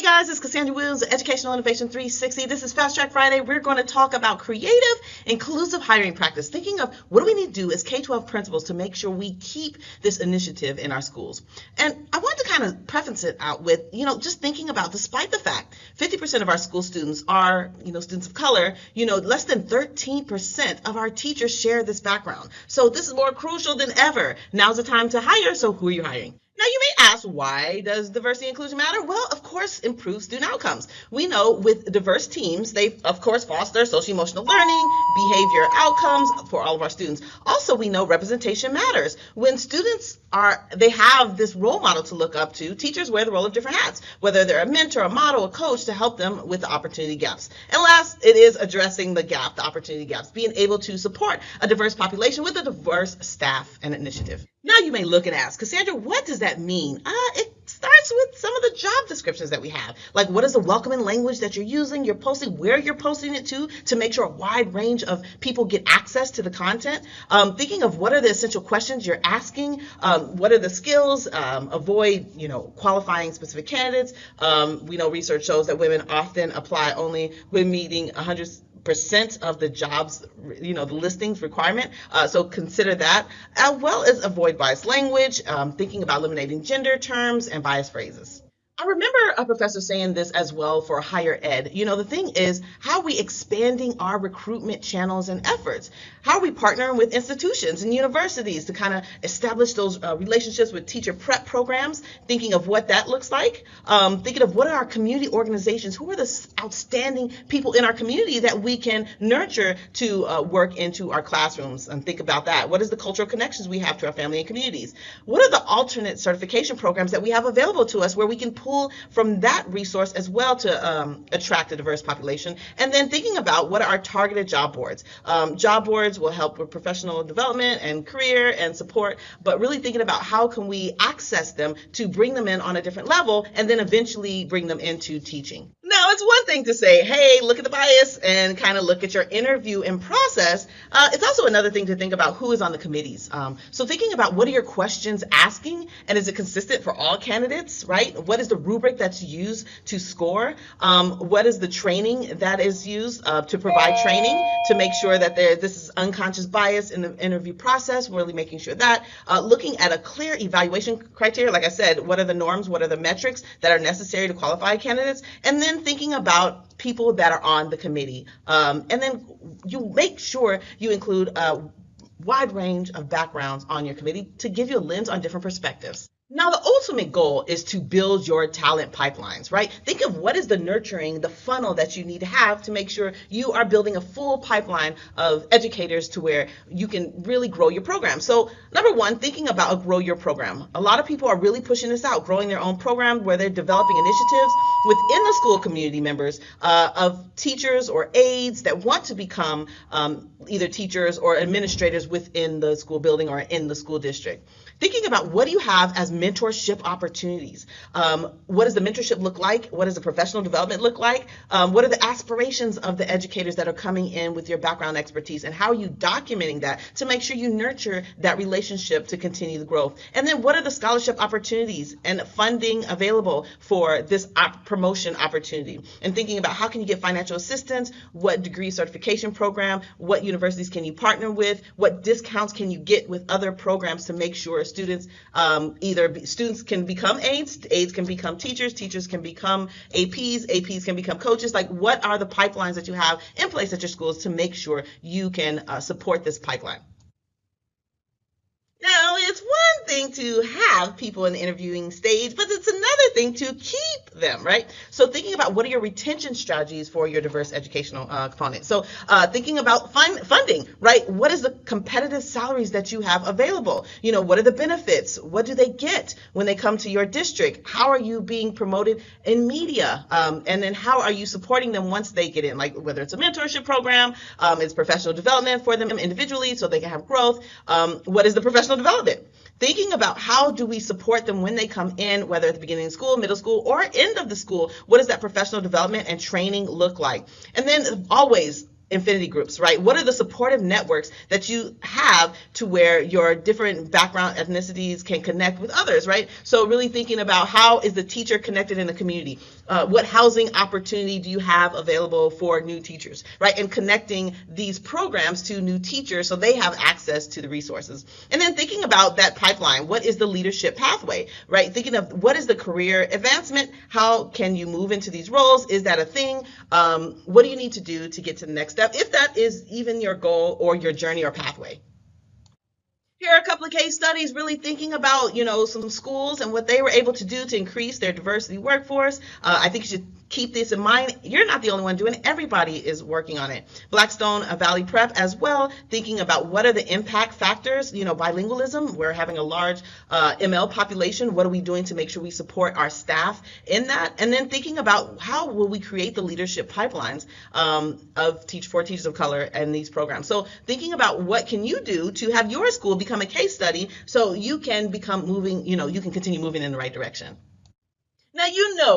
Hey guys, it's Cassandra Williams of Educational Innovation 360. This is Fast Track Friday. We're going to talk about creative, inclusive hiring practice. Thinking of what do we need to do as K-12 principals to make sure we keep this initiative in our schools. And I want to kind of preface it out with, just thinking about, despite the fact 50% of our school students are, students of color, less than 13% of our teachers share this background. So this is more crucial than ever. Now's the time to hire. So who are you hiring? Now, you may ask, why does diversity and inclusion matter? Well, of course, improve student outcomes. We know with diverse teams, they, of course, foster social-emotional learning, behavior outcomes for all of our students. Also, we know representation matters. When students they have this role model to look up to, teachers wear the role of different hats, whether they're a mentor, a model, a coach, to help them with the opportunity gaps. And last, it is addressing the opportunity gaps, being able to support a diverse population with a diverse staff and initiative. Now you may look and ask, Cassandra, what does that mean? It starts with some of the job descriptions that we have. Like, what is the welcoming language that you're using, you're posting, where you're posting it to make sure a wide range of people get access to the content. Thinking of what are the essential questions you're asking, what are the skills, avoid, qualifying specific candidates. We know research shows that women often apply only when meeting 100% of the jobs, the listings requirement. So consider that, as well as avoid biased language, thinking about eliminating gender terms and biased phrases. I remember a professor saying this as well for higher ed. The thing is, how are we expanding our recruitment channels and efforts? How are we partnering with institutions and universities to kind of establish those relationships with teacher prep programs, thinking of what that looks like, thinking of what are our community organizations, who are the outstanding people in our community that we can nurture to work into our classrooms, and think about that. What is the cultural connections we have to our family and communities? What are the alternate certification programs that we have available to us where we can pull from that resource as well to attract a diverse population? And then thinking about what are our targeted job boards. Job boards will help with professional development and career and support, but really thinking about how can we access them to bring them in on a different level and then eventually bring them into teaching. Now, it's one thing to say, hey, look at the bias and kind of look at your interview and process. It's also another thing to think about who is on the committees. So thinking about what are your questions asking, and is it consistent for all candidates, right? What is the rubric that's used to score? What is the training that is used to provide training to make sure that this is unconscious bias in the interview process, really making sure that. Looking at a clear evaluation criteria, like I said, what are the norms, what are the metrics that are necessary to qualify candidates, and then thinking about people that are on the committee. And then you make sure you include a wide range of backgrounds on your committee to give you a lens on different perspectives. Now, the ultimate goal is to build your talent pipelines, right? Think of what is the nurturing, the funnel that you need to have to make sure you are building a full pipeline of educators to where you can really grow your program. So number one, thinking about a grow your program. A lot of people are really pushing this out, growing their own program where they're developing initiatives within the school community members of teachers or aides that want to become either teachers or administrators within the school building or in the school district. Thinking about what do you have as mentorship opportunities? What does the mentorship look like? What does the professional development look like? What are the aspirations of the educators that are coming in with your background expertise? And how are you documenting that to make sure you nurture that relationship to continue the growth? And then what are the scholarship opportunities and funding available for this promotion opportunity? And thinking about how can you get financial assistance? What degree certification program? What universities can you partner with? What discounts can you get with other programs to make sure students students can become aides can become teachers can become APs can become coaches? Like, what are the pipelines that you have in place at your schools to make sure you can support this pipeline? Now, it's one thing to have people in the interviewing stage, but it's another thing to keep them, right? So thinking about what are your retention strategies for your diverse educational component. So thinking about funding, right? What is the competitive salaries that you have available? What are the benefits? What do they get when they come to your district? How are you being promoted in media? And then how are you supporting them once they get in? Like, whether it's a mentorship program, it's professional development for them individually so they can have growth. What is the professional development? Thinking about how do we support them when they come in, whether at the beginning of school, middle school, or end of the school. What does that professional development and training look like? And then always infinity groups, right? What are the supportive networks that you have to where your different background ethnicities can connect with others, right? So really thinking about how is the teacher connected in the community? What housing opportunity do you have available for new teachers, right? And connecting these programs to new teachers so they have access to the resources. And then thinking about that pipeline. What is the leadership pathway, right? Thinking of what is the career advancement? How can you move into these roles? Is that a thing? What do you need to do to get to the next step, if that is even your goal or your journey or pathway? Here are a couple of case studies really thinking about, some schools and what they were able to do to increase their diversity workforce. I think you should keep this in mind. You're not the only one doing it. Everybody is working on it. Blackstone Valley Prep as well, thinking about what are the impact factors, bilingualism. We're having a large ML population. What are we doing to make sure we support our staff in that? And then thinking about how will we create the leadership pipelines for teachers of color and these programs. So thinking about what can you do to have your school become a case study so you can you can continue moving in the right direction. Now,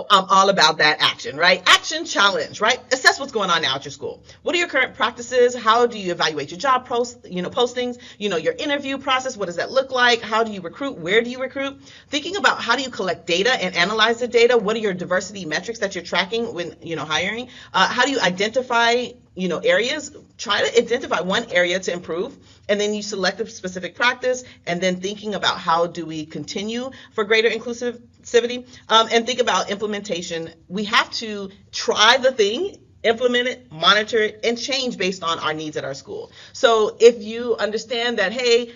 I'm all about that action, right? Action challenge, right? Assess what's going on now at your school. What are your current practices? How do you evaluate your job postings? Your interview process. What does that look like? How do you recruit? Where do you recruit? Thinking about how do you collect data and analyze the data? What are your diversity metrics that you're tracking when, hiring? How do you identify areas? Try to identify one area to improve, and then you select a specific practice, and then thinking about how do we continue for greater inclusivity, and think about implementation. We have to try the thing, implement it, monitor it, and change based on our needs at our school. So if you understand that, hey,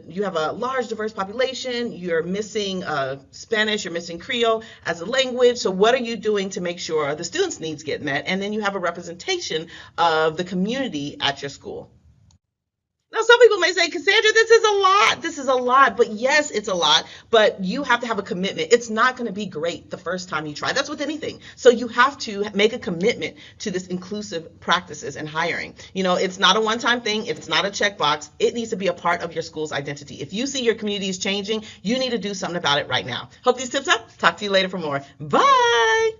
you have a large diverse population, you're missing Spanish, you're missing Creole as a language, so what are you doing to make sure the students' needs get met? And then you have a representation of the community at your school. Now, some people may say, Cassandra, this is a lot. This is a lot. But yes, it's a lot. But you have to have a commitment. It's not going to be great the first time you try. That's with anything. So you have to make a commitment to this inclusive practices and hiring. It's not a one-time thing. It's not a checkbox. It needs to be a part of your school's identity. If you see your community is changing, you need to do something about it right now. Hope these tips help. Talk to you later for more. Bye.